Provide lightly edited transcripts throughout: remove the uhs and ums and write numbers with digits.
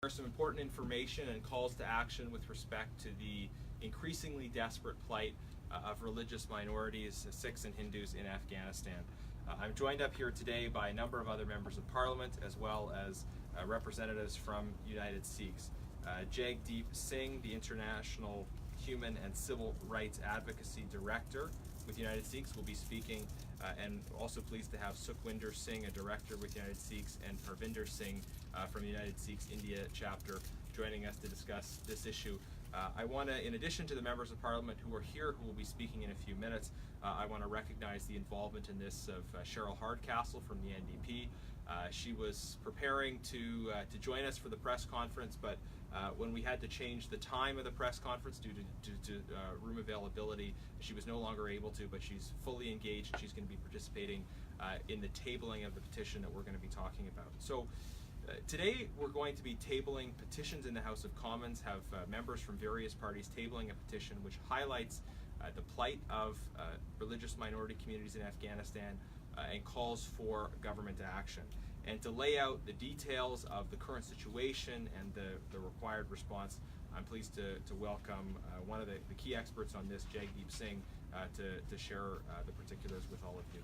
Some important information and calls to action with respect to the increasingly desperate plight of religious minorities, Sikhs and Hindus in Afghanistan. I'm joined up here today by a number of other members of Parliament as well as representatives from United Sikhs. Jagdeep Singh, the International Human and Civil Rights Advocacy Director with United Sikhs, will be speaking, and also pleased to have Sukhwinder Singh, a director with United Sikhs, and Parvinder Singh from the United Sikhs India chapter joining us to discuss this issue. I want to, in addition to the members of Parliament who are here, who will be speaking in a few minutes, I want to recognize the involvement in this of Cheryl Hardcastle from the NDP. She was preparing to join us for the press conference, but when we had to change the time of the press conference due to room availability, she was no longer able to, but she's fully engaged and she's going to be participating in the tabling of the petition that we're going to be talking about. So today we're going to be tabling petitions in the House of Commons, have members from various parties tabling a petition which highlights the plight of religious minority communities in Afghanistan and calls for government action. And to lay out the details of the current situation and the required response, I'm pleased to welcome one of the key experts on this, Jagdeep Singh, to share the particulars with all of you.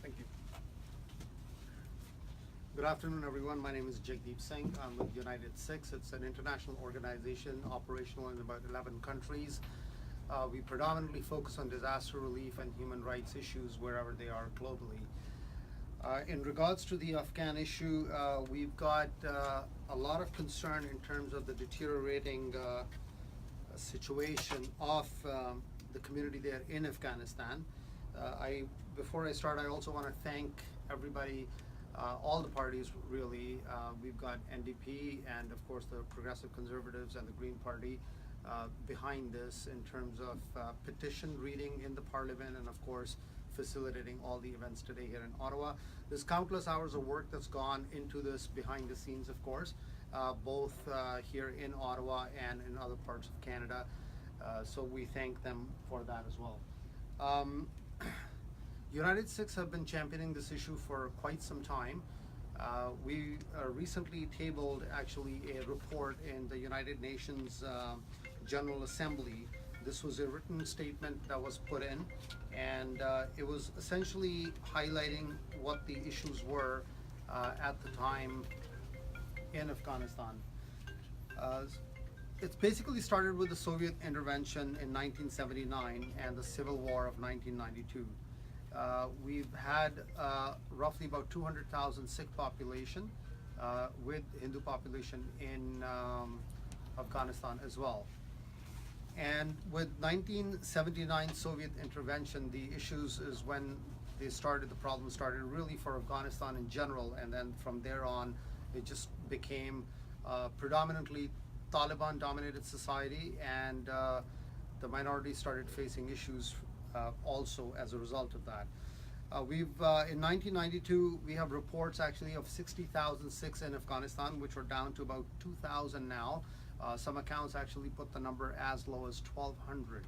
Thank you. Good afternoon, everyone. My name is Jagdeep Singh. I'm with United Sikhs. It's an international organization operational in about 11 countries. We predominantly focus on disaster relief and human rights issues wherever they are globally. In regards to the Afghan issue, we've got a lot of concern in terms of the deteriorating situation of the community there in Afghanistan. Before I start, I also want to thank everybody, all the parties really. We've got NDP and of course the Progressive Conservatives and the Green Party behind this in terms of petition reading in the Parliament and of course facilitating all the events today here in Ottawa. There's countless hours of work that's gone into this behind the scenes, of course, both here in Ottawa and in other parts of Canada. So we thank them for that as well. United Sikhs have been championing this issue for quite some time. We recently tabled actually a report in the United Nations General Assembly. This was a written statement that was put in, and it was essentially highlighting what the issues were at the time in Afghanistan. It's basically started with the Soviet intervention in 1979 and the Civil War of 1992. We've had roughly about 200,000 Sikh population with Hindu population in Afghanistan as well. And with 1979 Soviet intervention, the issues is when the problem started really for Afghanistan in general, and then from there on, it just became predominantly Taliban-dominated society, and the minorities started facing issues also as a result of that. In 1992, we have reports actually of 60,000 Sikhs in Afghanistan, which are down to about 2,000 now. Some accounts actually put the number as low as 1,200.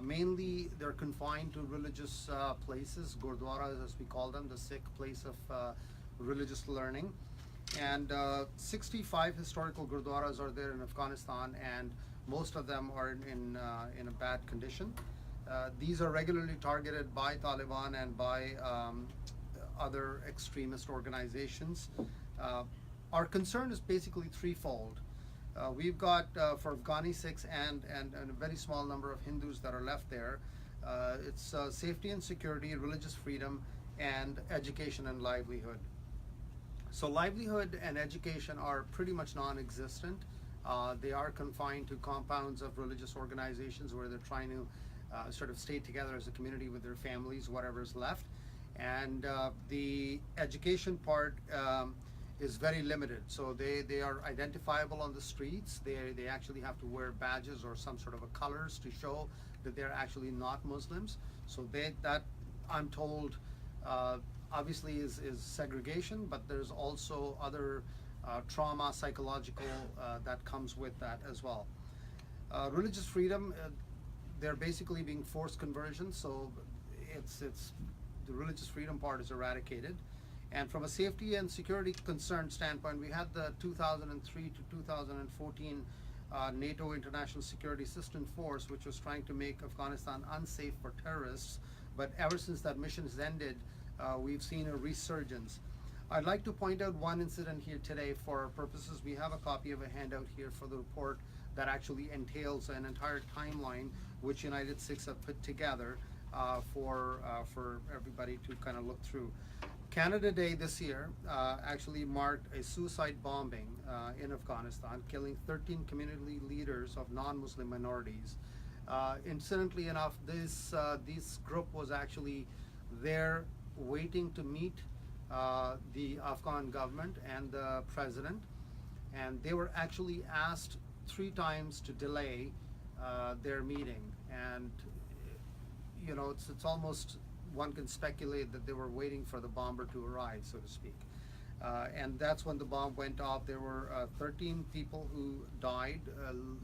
Mainly, they're confined to religious places, gurdwaras as we call them, the Sikh place of religious learning. And 65 historical gurdwaras are there in Afghanistan, and most of them are in a bad condition. These are regularly targeted by Taliban and by other extremist organizations. Our concern is basically threefold. We've got, for Afghani Sikhs and a very small number of Hindus that are left there, it's safety and security, religious freedom, and education and livelihood. So livelihood and education are pretty much non-existent. They are confined to compounds of religious organizations where they're trying to sort of stay together as a community with their families, whatever's left. And the education part is very limited. So they are identifiable on the streets. They actually have to wear badges or some sort of a colors to show that they're actually not Muslims. So that I'm told obviously is segregation, but there's also other trauma, psychological that comes with that as well. Religious freedom, they're basically being forced conversions, so it's the religious freedom part is eradicated. And from a safety and security concern standpoint, we had the 2003 to 2014 NATO International Security Assistance Force, which was trying to make Afghanistan unsafe for terrorists. But ever since that mission has ended, we've seen a resurgence. I'd like to point out one incident here today for our purposes. We have a copy of a handout here for the report that actually entails an entire timeline which United Sikhs have put together for everybody to kind of look through. Canada Day this year actually marked a suicide bombing in Afghanistan, killing 13 community leaders of non-Muslim minorities. Incidentally enough, this group was actually there waiting to meet the Afghan government and the president, and they were actually asked 3 times to delay their meeting. And you know, it's almost, one can speculate that they were waiting for the bomber to arrive, so to speak. And that's when the bomb went off. There were 13 people who died,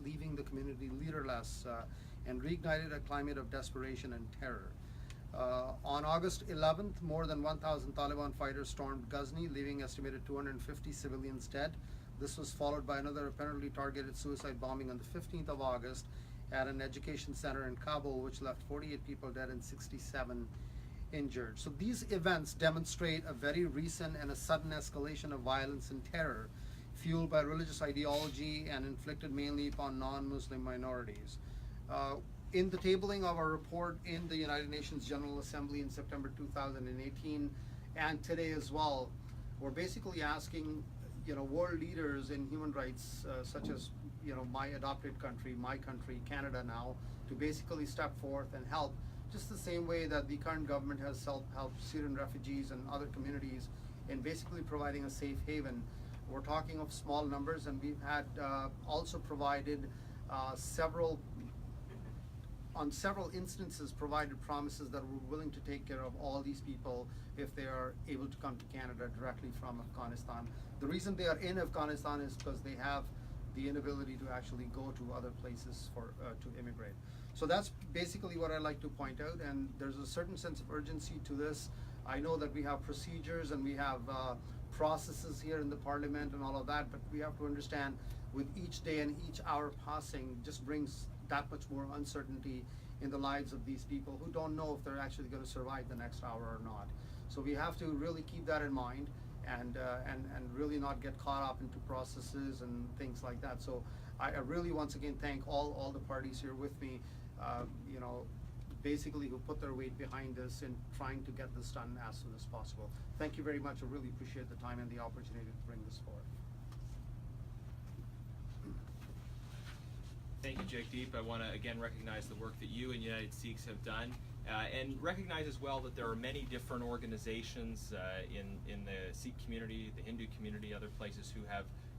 leaving the community leaderless, and reignited a climate of desperation and terror. On August 11th, more than 1,000 Taliban fighters stormed Ghazni, leaving estimated 250 civilians dead. This was followed by another apparently targeted suicide bombing on the 15th of August at an education center in Kabul, which left 48 people dead and 67 injured. So these events demonstrate a very recent and a sudden escalation of violence and terror, fueled by religious ideology and inflicted mainly upon non-Muslim minorities. In the tabling of our report in the United Nations General Assembly in September 2018 and today as well, we're basically asking, you know, world leaders in human rights, such as, you know, my adopted country, my country, Canada now, to basically step forth and help, just the same way that the current government has helped Syrian refugees and other communities in basically providing a safe haven. We're talking of small numbers, and we've had also provided on several instances provided promises that we're willing to take care of all these people if they are able to come to Canada directly from Afghanistan. The reason they are in Afghanistan is because they have the inability to actually go to other places for to immigrate. So that's basically what I like to point out, and there's a certain sense of urgency to this. I know that we have procedures and we have processes here in the Parliament and all of that, but we have to understand, with each day and each hour passing just brings that much more uncertainty in the lives of these people who don't know if they're actually going to survive the next hour or not. So we have to really keep that in mind and really not get caught up into processes and things like that. So I really once again thank all the parties here with me, you know, basically who put their weight behind this in trying to get this done as soon as possible. Thank you very much. I really appreciate the time and the opportunity to bring this forward. Thank you, Jagdeep. I want to again recognize the work that you and United Sikhs have done, and recognize as well that there are many different organizations in the Sikh community, the Hindu community, other places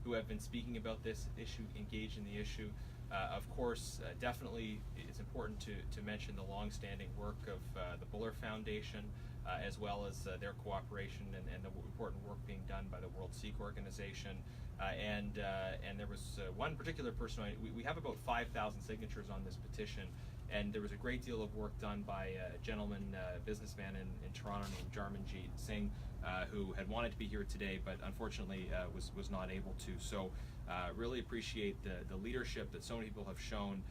who have been speaking about this issue, engaged in the issue. Of course, definitely it's important to mention the long-standing work of the Buller Foundation, as well as their cooperation and the important work being done by the World Sikh Organization. And there was one particular person, we have about 5,000 signatures on this petition, and there was a great deal of work done by a gentleman, businessman in Toronto named Jarmanjeet Singh, who had wanted to be here today, but unfortunately was not able to. So really appreciate the leadership that so many people have shown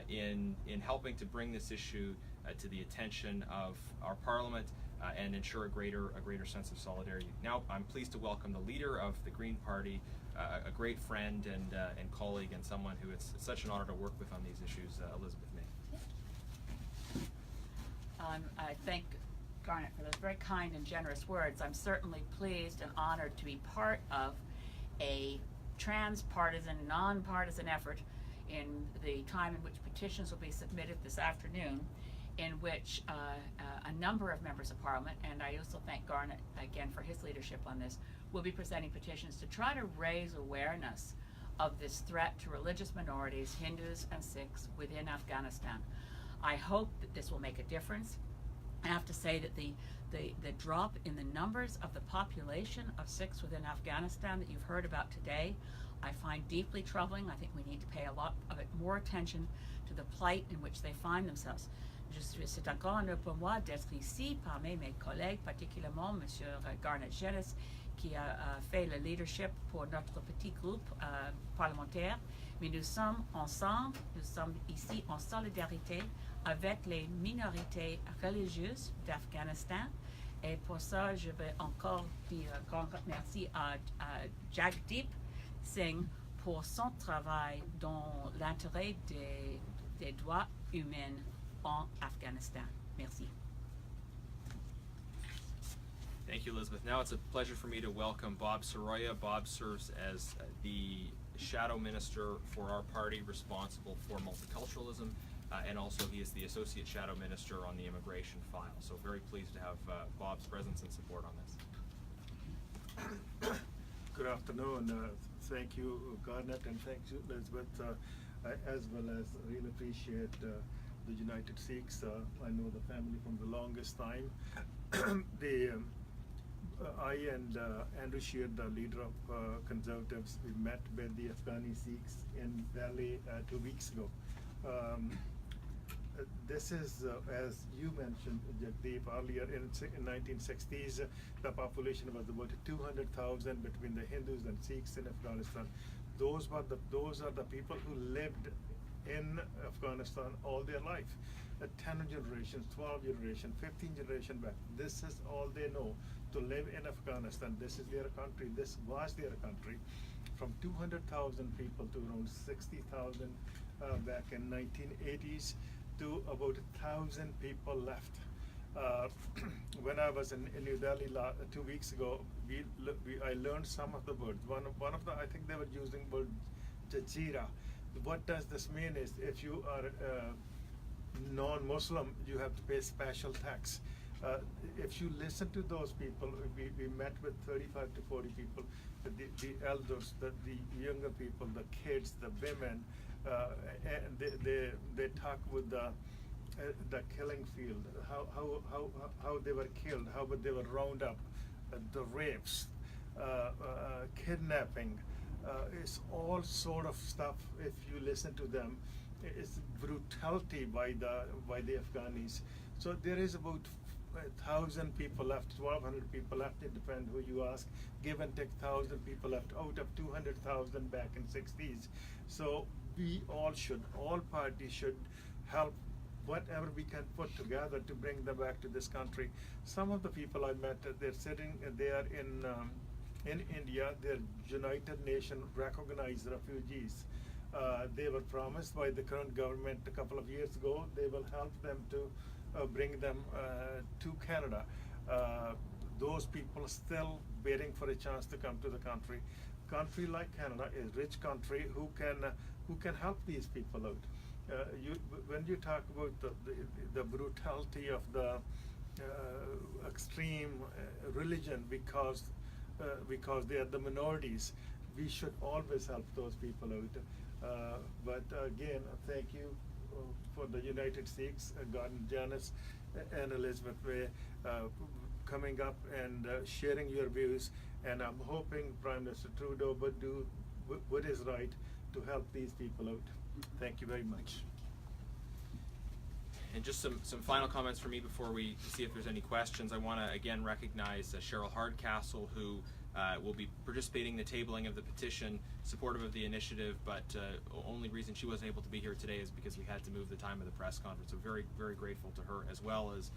in helping to bring this issue to the attention of our Parliament and ensure a greater sense of solidarity. Now I'm pleased to welcome the leader of the Green Party, a great friend and colleague, and someone who it's such an honor to work with on these issues, Elizabeth May. I thank Garnet for those very kind and generous words. I'm certainly pleased and honored to be part of a transpartisan, nonpartisan effort in the time in which petitions will be submitted this afternoon, in which a number of members of Parliament, and I also thank Garnet again for his leadership on this, will be presenting petitions to try to raise awareness of this threat to religious minorities, Hindus and Sikhs, within Afghanistan. I hope that this will make a difference. I have to say that the drop in the numbers of the population of Sikhs within Afghanistan that you've heard about today, I find deeply troubling. I think we need to pay a lot of more attention to the plight in which they find themselves. C'est un grand honneur pour moi d'être ici parmi mes collègues, particulièrement M. Garnet Jeunesse, qui a fait le leadership pour notre petit groupe parlementaire. Mais nous sommes ensemble, nous sommes ici en solidarité avec les minorités religieuses d'Afghanistan. Et pour ça, je vais encore dire un grand merci à Jagdeep Singh pour son travail dans l'intérêt des droits humains en Afghanistan. Merci. Thank you, Elizabeth. Now it's a pleasure for me to welcome Bob Soroya. Bob serves as the Shadow Minister for our party responsible for multiculturalism, and also he is the Associate Shadow Minister on the immigration file. So very pleased to have Bob's presence and support on this. Good afternoon. Thank you, Garnet, and thank you, Elizabeth, as well as really appreciate the United Sikhs. I know the family from the longest time. I and Andrew Shear, the leader of Conservatives, we met with the Afghani Sikhs in Delhi 2 weeks ago. This is, as you mentioned, Jagdeep, earlier in 1960s, the population was about 200,000 between the Hindus and Sikhs in Afghanistan. Those are the people who lived in Afghanistan all their life. 10 generations, 12 generations, 15 generations back. This is all they know, to live in Afghanistan. This is their country. This was their country. From 200,000 people to around 60,000 back in 1980s, to about 1,000 people left. When I was in New Delhi 2 weeks ago, I learned some of the words. One of the, I think they were using word jazira. What does this mean is, if you are non-Muslim, you have to pay special tax. If you listen to those people, we met with 35 to 40 people, the elders, the younger people, the kids, the women, and they talk with the killing field, how they were killed, how they were rounded up, the rapes, kidnapping. It's all sort of stuff. If you listen to them, it's brutality by the Afghanis. So there is about 1,000 people left, 1,200 people left. It depends who you ask. Give and take 1,000 people left out of 200,000 back in 60s. So all parties should help whatever we can put together to bring them back to this country. Some of the people I met, they're sitting there in India. They're United Nations recognized refugees. They were promised by the current government a couple of years ago they will help them to bring them to Canada. Those people are still waiting for a chance to come to the country. Country like Canada is a rich country who can help these people out. When you talk about the brutality of the extreme religion because they are the minorities, we should always help those people out. But again, thank you for the United Sikhs, Gordon Janice and Elizabeth Way, coming up and sharing your views. And I'm hoping Prime Minister Trudeau would do what is right to help these people out. Thank you very much. And just some final comments for me before we see if there's any questions. I want to again recognize Cheryl Hardcastle, who will be participating in the tabling of the petition, supportive of the initiative, but only reason she wasn't able to be here today is because we had to move the time of the press conference. So very, very grateful to her, as well as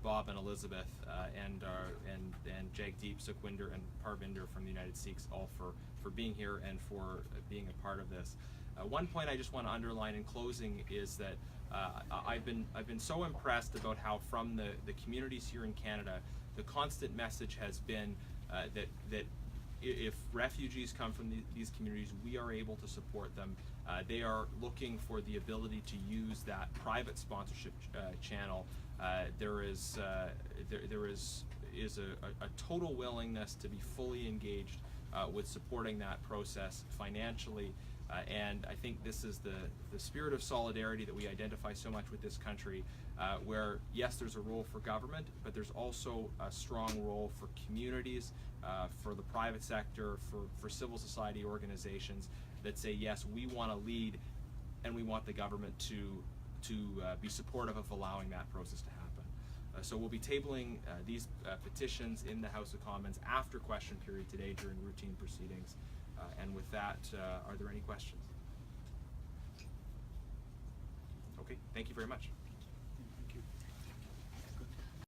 Bob and Elizabeth and Jagdeep, Sukhwinder, and Parvinder from the United Sikhs, all for being here and for being a part of this. One point I just want to underline in closing is that I've been so impressed about how from the communities here in Canada, the constant message has been that if refugees come from these communities, we are able to support them. They are looking for the ability to use that private sponsorship channel. There is a total willingness to be fully engaged with supporting that process financially. And I think this is the spirit of solidarity that we identify so much with this country, where yes, there's a role for government, but there's also a strong role for communities, for the private sector, for civil society organizations that say, yes, we want to lead and we want the government to to be supportive of allowing that process to happen. So we'll be tabling these petitions in the House of Commons after question period today during routine proceedings. And with that, are there any questions? Okay, thank you very much.